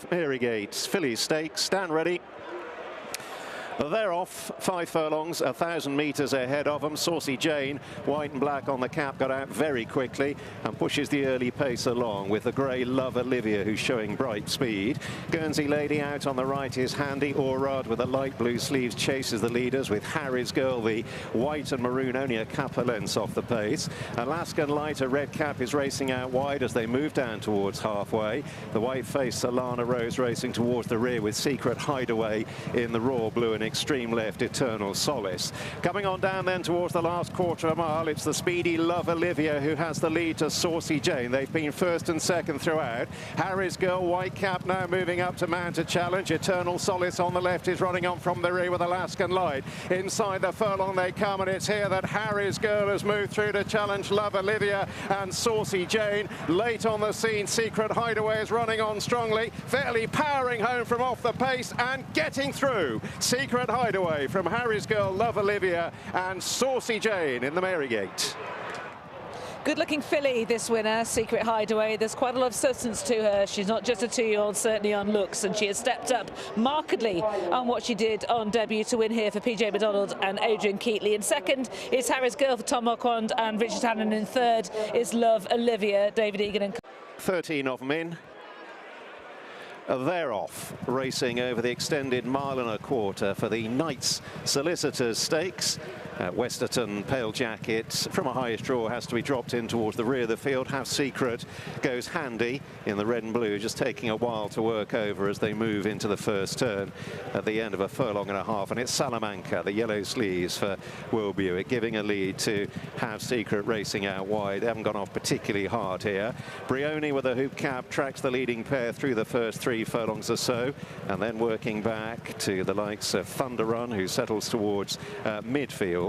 Marygates, Filly Stakes, stand ready. They're off, 5 furlongs, 1,000 metres ahead of them. Saucy Jane, white and black on the cap, got out very quickly and pushes the early pace along with the grey Love Olivia, who's showing bright speed. Guernsey Lady out on the right is Handy. Orad with the light blue sleeves chases the leaders, with Harry's Girl, the white and maroon, only a couple of lengths off the pace. Alaskan Light, a red cap, is racing out wide as they move down towards halfway. The white-faced Solana Rose racing towards the rear with Secret Hideaway in the raw blue and extreme left Eternal Solace. Coming on down then towards the last quarter of a mile, it's the speedy Love Olivia who has the lead to Saucy Jane. They've been first and second throughout. Harry's Girl, white cap, now moving up to mount a challenge. Eternal Solace on the left is running on from the rear with Alaskan Light. Inside the furlong they come, and it's here that Harry's Girl has moved through to challenge Love Olivia and Saucy Jane. Late on the scene, Secret Hideaway is running on strongly, fairly powering home from off the pace and getting through. Secret Hideaway from Harry's Girl, Love Olivia and Saucy Jane in the Marygate. Good-looking filly, this winner, Secret Hideaway. There's quite a lot of substance to her. She's not just a 2-year-old, certainly on looks, and she has stepped up markedly on what she did on debut to win here for PJ McDonald and Adrian Keatley. In second is Harry's Girl for Tom Marquand and Richard Hannon. In third is Love Olivia, David Egan and 13 of them in. They're off, racing over the extended 1.25 miles for the Knights Solicitors Stakes. Westerton Pale Jacket from a high draw has to be dropped in towards the rear of the field. Have Secret goes Handy in the red and blue, just taking a while to work over as they move into the first turn at the end of a furlong and a half. And it's Salamanca, the yellow sleeves for Will Buick, giving a lead to Have Secret racing out wide. They haven't gone off particularly hard here. Brioni with a hoop cap tracks the leading pair through the first 3 furlongs or so, and then working back to the likes of Thunder Run, who settles towards midfield.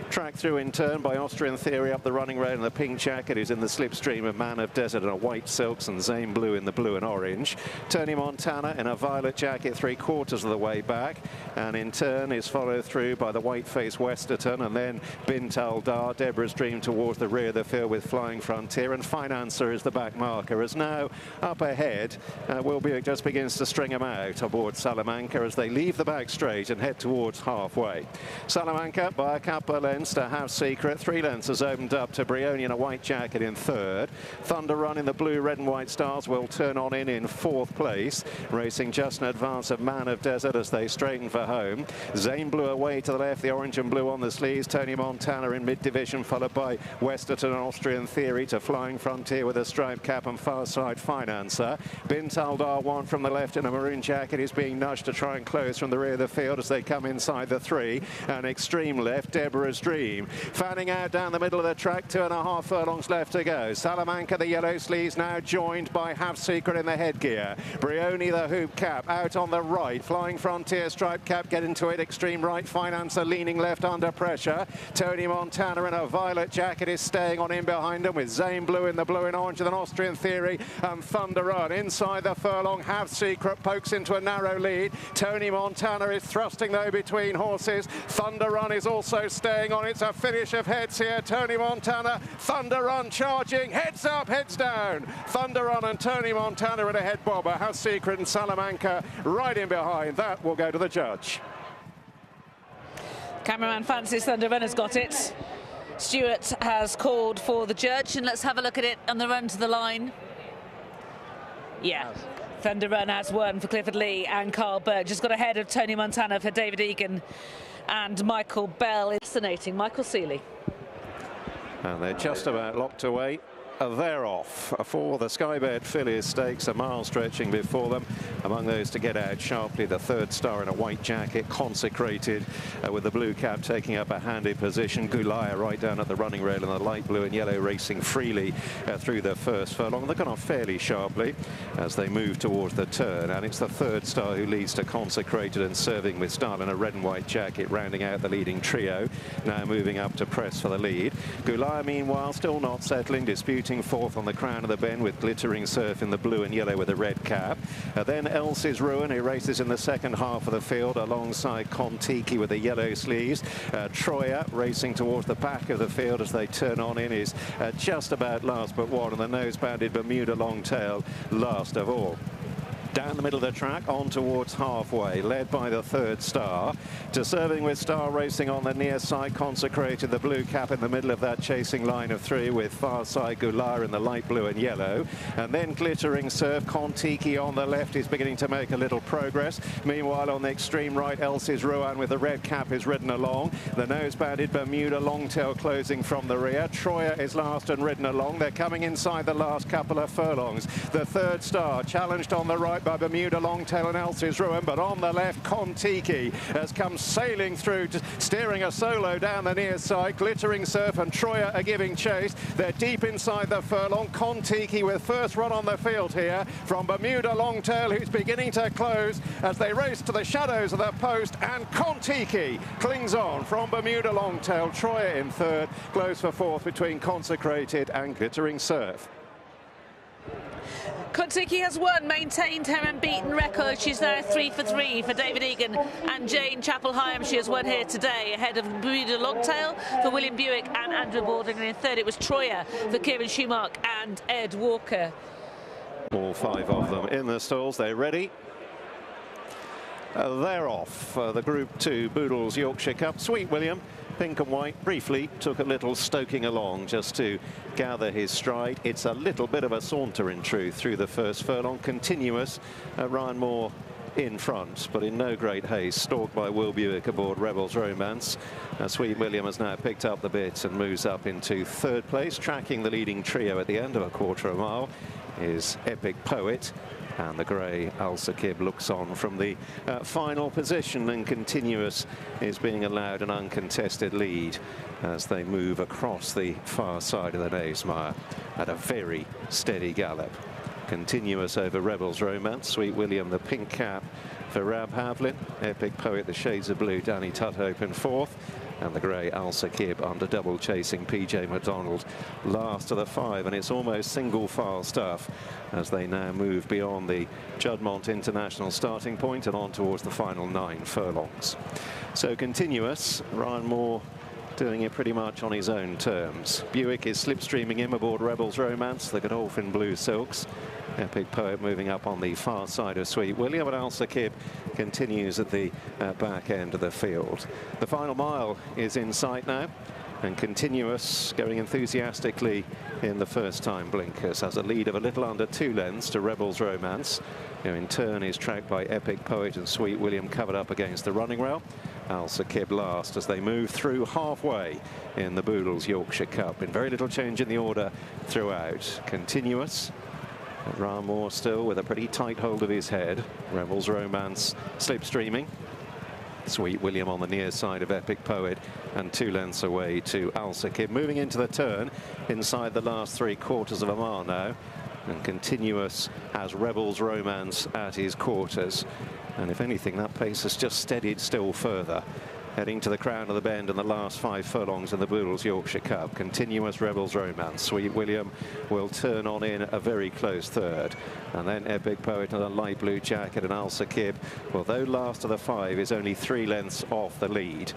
Tracked through in turn by Austrian Theory up the running rail, and the pink jacket is in the slipstream of Man of Desert and a white silks, and Zane Blue in the blue and orange. Tony Montana in a violet jacket 3/4 of the way back, and in turn is followed through by the white-faced Westerton, and then Bint Al Dar, Deborah's Dream towards the rear of the field with Flying Frontier, and Financer is the back marker. As now up ahead, Will Buick just begins to string them out aboard Salamanca as they leave the back straight and head towards halfway. Salamanca by a couple of lengths to Have Secret. 3 lengths has opened up to Brioni in a white jacket in third. Thunder Run in the blue, red and white stars will turn on in 4th place, racing just in advance of Man of Desert as they straighten for home. Zane Blue away to the left, the orange and blue on the sleeves. Tony Montana in mid-division, followed by Westerton and Austrian Theory to Flying Frontier with a striped cap and far side Financer. Bint Al Dar, one from the left in a maroon jacket, is being nudged to try and close from the rear of the field as they come inside the 3. And extreme left, Deborah's Dream. Fanning out down the middle of the track, 2.5 furlongs left to go. Salamanca, the yellow sleeves, now joined by Have Secret in the headgear. Brioni, the hoop cap, out on the right. Flying Frontier, striped cap, get into it. Extreme right, Financer leaning left under pressure. Tony Montana in a violet jacket is staying on in behind them with Zane Blue in the blue and orange with an Austrian Theory and Thunder Run. Inside the furlong, Have Secret pokes into a narrow lead. Tony Montana is thrusting though between horses. Thunder Run is also staying on. It's a finish of heads here. Tony Montana, Thunder Run charging, heads up, heads down. Thunder Run and Tony Montana in a head bobber. Have Secret and Salamanca right in behind. That will go to the judge. Cameraman fancies Thunder Run has got it. Stewart has called for the judge, and let's have a look at it on the run to the line. Yeah. Thunder Run has won for Clifford Lee and Carl Berg. Just got ahead of Tony Montana for David Egan and Michael Bell. Fascinating. Michael Seeley. And they're just about locked away. They're off for the Skybed Fillies Stakes, a mile stretching before them. Among those to get out sharply, the 3rd star in a white jacket, consecrated with the blue cap taking up a handy position. Gulaya right down at the running rail in the light blue and yellow racing freely through the first furlong. They've gone off fairly sharply as they move towards the turn, and it's the 3rd star who leads to consecrated and serving with style in a red and white jacket, rounding out the leading trio, now moving up to press for the lead. Gulaya meanwhile still not settling, disputing 4th on the crown of the bend with Glittering Surf in the blue and yellow with a red cap. Then Elsie's Ruin, who races in the second half of the field alongside Contiki with the yellow sleeves. Troya racing towards the back of the field as they turn on in is just about last but one, and the nose-banded Bermuda Longtail last of all. down the middle of the track on towards halfway, led by the Third Star. To serving with Star Racing on the near side, Consecrated, the blue cap in the middle of that chasing line of three, with far side Goulart in the light blue and yellow. And then Glittering Surf, Kon-Tiki on the left is beginning to make a little progress. Meanwhile, on the extreme right, Elsie's Rouen with the red cap is ridden along. The nose-banded Bermuda Longtail closing from the rear. Troyer is last and ridden along. They're coming inside the last couple of furlongs. The Third Star challenged on the right by Bermuda Longtail and Elsie's Ruin, but on the left, Kon-Tiki has come sailing through, steering a solo down the near side. Glittering Surf and Troyer are giving chase. They're deep inside the furlong. Kon-Tiki with first run on the field here from Bermuda Longtail, who's beginning to close as they race to the shadows of the post, and Kon-Tiki clings on from Bermuda Longtail. Troyer in third, close for fourth between Consecrated and Glittering Surf. Kon-Tiki has won, maintained her unbeaten record. She's now 3 for 3 for David Egan and Jane Chapel-Hyam. She has won here today, ahead of Bermuda Longtail for William Buick and Andrew Baldwin. And in third, it was Troyer for Kieran Schumacher and Ed Walker. All five of them in the stalls. They're ready. They're off. The Group 2 Boodles Yorkshire Cup. Sweet William, pink and white, briefly took a little stoking along just to gather his stride. It's a little bit of a saunter in truth through the first furlong. Continuous. Ryan Moore in front, but in no great haste, stalked by Will Buick aboard Rebels Romance. Sweet William has now picked up the bit and moves up into third place. Tracking the leading trio at the end of a quarter of a mile is Epic Poet. And the grey Al Sakib looks on from the final position, and Continuous is being allowed an uncontested lead as they move across the far side of the Naysmire at a very steady gallop. Continuous over Rebels Romance. Sweet William, the pink cap for Rab Havlin. Epic Poet, the shades of blue, Danny Tudhope in fourth. And the grey Al Sakib under double chasing PJ McDonald last of the five, and it's almost single file stuff as they now move beyond the Juddmonte International starting point and on towards the final 9 furlongs. So Continuous, Ryan Moore doing it pretty much on his own terms. Buick is slipstreaming him aboard Rebels Romance, the Godolphin Blue Silks. Epic Poet moving up on the far side of Sweet William, and Al Sakib continues at the back end of the field. The final mile is in sight now, and Continuous going enthusiastically in the first time blinkers, has a lead of a little under 2 lengths to Rebels Romance, who in turn is tracked by Epic Poet and Sweet William covered up against the running rail. Al Sakib last as they move through halfway in the Boodles Yorkshire Cup, in very little change in the order throughout. Continuous. Ryan Moore still with a pretty tight hold of his head. Rebels Romance slipstreaming. Sweet William on the near side of Epic Poet, and 2 lengths away to Al Sakib. Moving into the turn inside the last 3/4 of a mile now. And Continuous has Rebels Romance at his quarters. And if anything, that pace has just steadied still further. Heading to the crown of the bend in the last 5 furlongs in the Boodles Yorkshire Cup. Continuous Rebels Romance. Sweet William will turn on in a very close third. And then Epic Poet in a light blue jacket, and Al Sakib, although last of the 5, is only 3 lengths off the lead.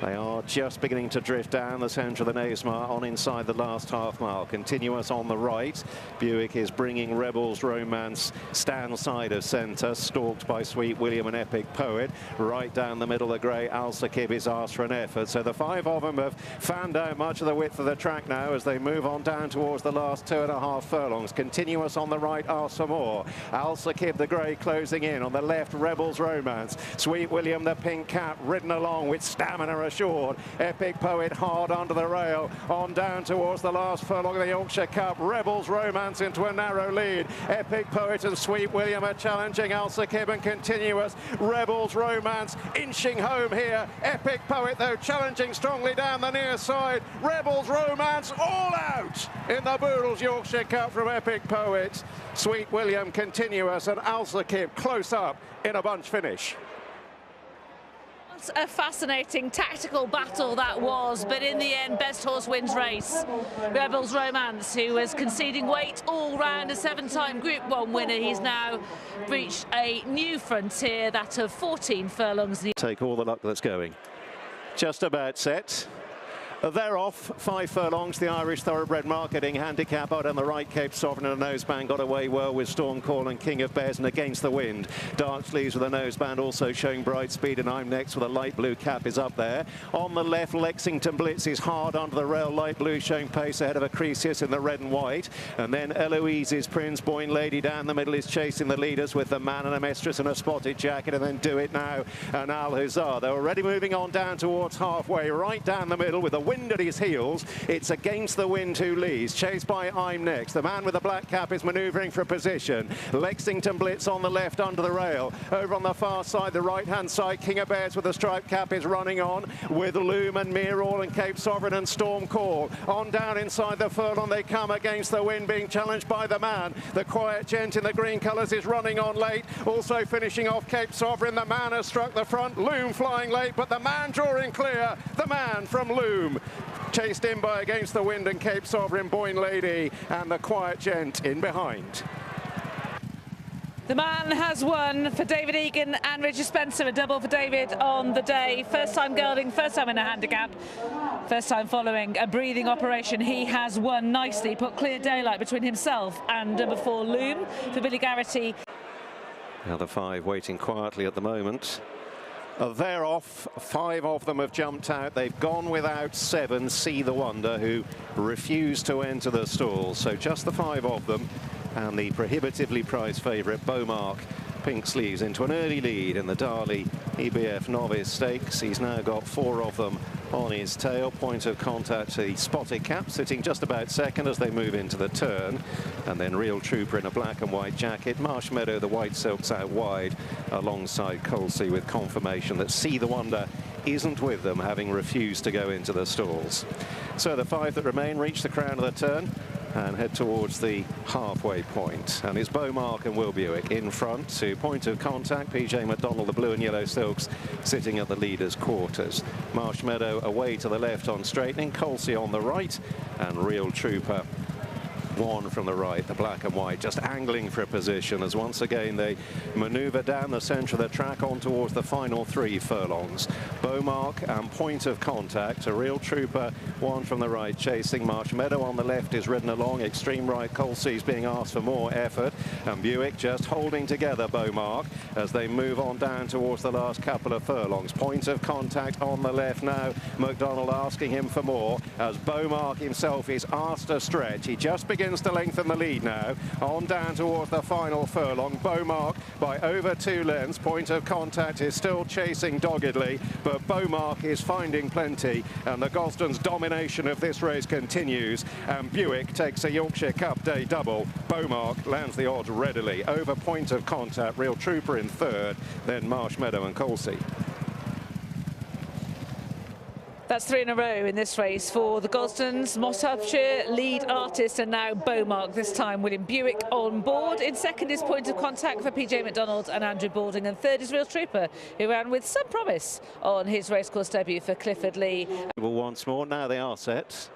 They are just beginning to drift down the centre of the Naysmire on inside the last half mile. Continuous on the right. Buick is bringing Rebels Romance stand side of centre, stalked by Sweet William and Epic Poet. Right down the middle, the grey Al Sakib is asked for an effort. So the 5 of them have fanned out much of the width of the track now as they move on down towards the last 2.5 furlongs. Continuous on the right, asks for more. Al Sakib, the grey, closing in. On the left, Rebels Romance. Sweet William, the pink cap, ridden along with stamina assured. Epic Poet hard under the rail, on down towards the last furlong of the Yorkshire Cup. Rebels Romance into a narrow lead. Epic Poet and Sweet William are challenging Al Sakib and Continuous. Rebels Romance inching home here. Epic Poet, though, challenging strongly down the near side. Rebels Romance all out in the Boodles Yorkshire Cup from Epic Poet. Sweet William, Continuous, and Al Sakib close up in a bunch finish. A fascinating tactical battle that was, but in the end, best horse wins race. Rebels Romance, who was conceding weight all round, a 7-time Group 1 winner. He's now reached a new frontier, that of 14 furlongs. Take all the luck that's going. Just about set. They're off 5 furlongs. The Irish Thoroughbred Marketing handicap out on the right. Cape Sovereign and a noseband got away well with Storm Call and King of Bears, and Against the Wind. Dark Sleeves with a noseband also showing bright speed, and I'm Next with a light blue cap is up there. On the left, Lexington Blitz is hard onto the rail. Light blue showing pace ahead of Acrisius in the red and white. And then Eloise's Prince Boyne Lady down the middle is chasing the leaders with the Man and a Mistress and a Spotted Jacket, and then Do It Now and Al Hussar. They're already moving on down towards halfway, right down the middle with the wind at his heels. It's Against the Wind who leads, chased by I'm Next. The man with the black cap is manoeuvring for position. Lexington Blitz on the left under the rail. Over on the far side, the right-hand side, King of Bears with the striped cap is running on with Loom and Mirror and Cape Sovereign and Storm Call. On down inside the furlong they come. Against the Wind being challenged by the man. The Quiet Gent in the green colours is running on late. Also finishing off Cape Sovereign. The man has struck the front. Loom flying late, but the man drawing clear. The man from Loom. Chased in by Against the Wind and Cape Sovereign, Boyne Lady and the Quiet Gent in behind. The man has won for David Egan and Richard Spencer, a double for David on the day. First time gelding, first time in a handicap, first time following a breathing operation. He has won nicely, put clear daylight between himself and number 4 Loom for Billy Garrity. Now the 5 waiting quietly at the moment. They're off. 5 of them have jumped out. They've gone without 7, See the Wonder, who refused to enter the stall. So just the 5 of them, and the prohibitively priced favourite Beaumark Pink Sleeves into an early lead in the Darley EBF Novice Stakes. He's now got 4 of them on his tail. Point of contact to the Spotted Cap, sitting just about second as they move into the turn. And then Real Trooper in a black and white jacket. Marsh Meadow, the white silks out wide, alongside Colsey, with confirmation that See the Wonder isn't with them, having refused to go into the stalls. So the 5 that remain reach the crown of the turn and head towards the halfway point. And it's Beaumark and Will Buick in front to point of contact. PJ McDonald, the blue and yellow silks, sitting at the leaders' quarters. Marsh Meadow away to the left on straightening. Colsey on the right, and Real Trooper one from the right, the black and white, just angling for a position as once again they manoeuvre down the centre of the track on towards the final 3 furlongs. Beaumark and Point of Contact, a Real Trooper, one from the right chasing. Marsh Meadow on the left is ridden along. Extreme right, Colsey's being asked for more effort, and Buick just holding together Beaumark as they move on down towards the last couple of furlongs. Point of Contact on the left now. McDonald asking him for more as Beaumark himself is asked to stretch. He just begins to lengthen the lead now. On down towards the final furlong. Beaumark by over 2 lengths. Point of Contact is still chasing doggedly, but Beaumark is finding plenty, and the Gosden's domination of this race continues, and Buick takes a Yorkshire Cup Day double. Beaumark lands the odds readily over Point of Contact. Real Trooper in third, then Marsh Meadow and Colsey. That's 3 in a row in this race for the Gosdens. Moss Hampshire, lead artist, and now Beaumark, this time William Buick on board. In second is Point of Contact for PJ McDonald and Andrew Balding, and third is Real Trooper, who ran with some promise on his racecourse debut for Clifford Lee. Well, once more, now they are set.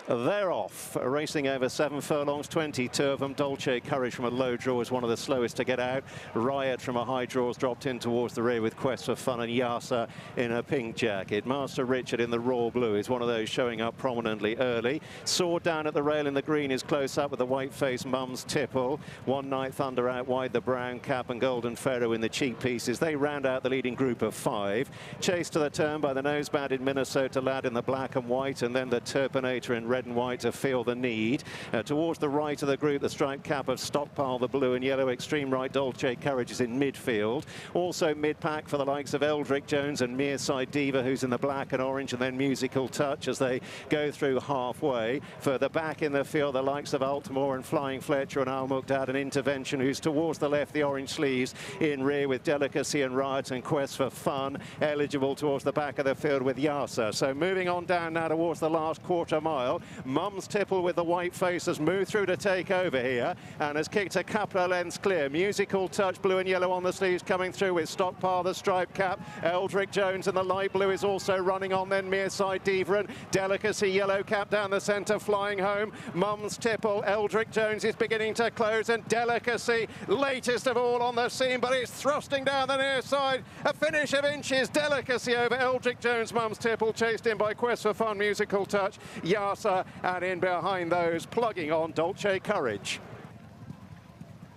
They're off, racing over 7 furlongs, 22 of them. Dolce Courage from a low draw is one of the slowest to get out. Riot from a high draw has dropped in towards the rear with Quest for Fun, and Yasa in a pink jacket. Master Richard in the raw blue is one of those showing up prominently early. Sword down at the rail in the green is close up with the white-faced Mums Tipple. One Night Thunder out wide, the brown cap, and Golden Pharaoh in the cheek pieces. They round out the leading group of 5. Chased to the turn by the nosebanded Minnesota lad in the black and white, and then the Turpinator in red and white to feel the need. Towards the right of the group, the striped cap of Stockpile, the blue and yellow. Extreme right, Dolce Courage is in midfield. Also mid-pack for the likes of Eldrick Jones and Mearside Diva, who's in the black and orange, and then Musical Touch as they go through halfway. Further back in the field, the likes of Altamore and Flying Fletcher and Al Muqdad and Intervention, who's towards the left, the orange sleeves in rear with Delicacy and Riot and Quest for Fun, eligible towards the back of the field with Yasa. So moving on down now towards the last quarter mile. Mums Tipple with the white face has moved through to take over here and has kicked a couple of lengths clear. Musical Touch, blue and yellow on the sleeves, coming through with Stockpile, the striped cap. Eldrick Jones in the light blue is also running on, then Mearside Diva and Delicacy, yellow cap down the centre, flying home. Mums Tipple, Eldrick Jones is beginning to close, and Delicacy, latest of all on the scene, but it's thrusting down the near side. A finish of inches, Delicacy over Eldrick Jones, Mums Tipple, chased in by Quest for Fun, Musical Touch, Yasa, and in behind those, plugging on Dolce Courage.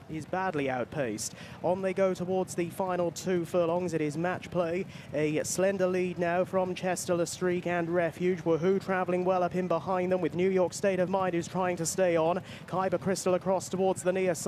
Is badly outpaced. On they go towards the final 2 furlongs. It is match play. A slender lead now from Chester, Lestreak and Refuge. Woohoo travelling well up in behind them with New York State of Mind, who's trying to stay on. Kyber Crystal across towards the near side.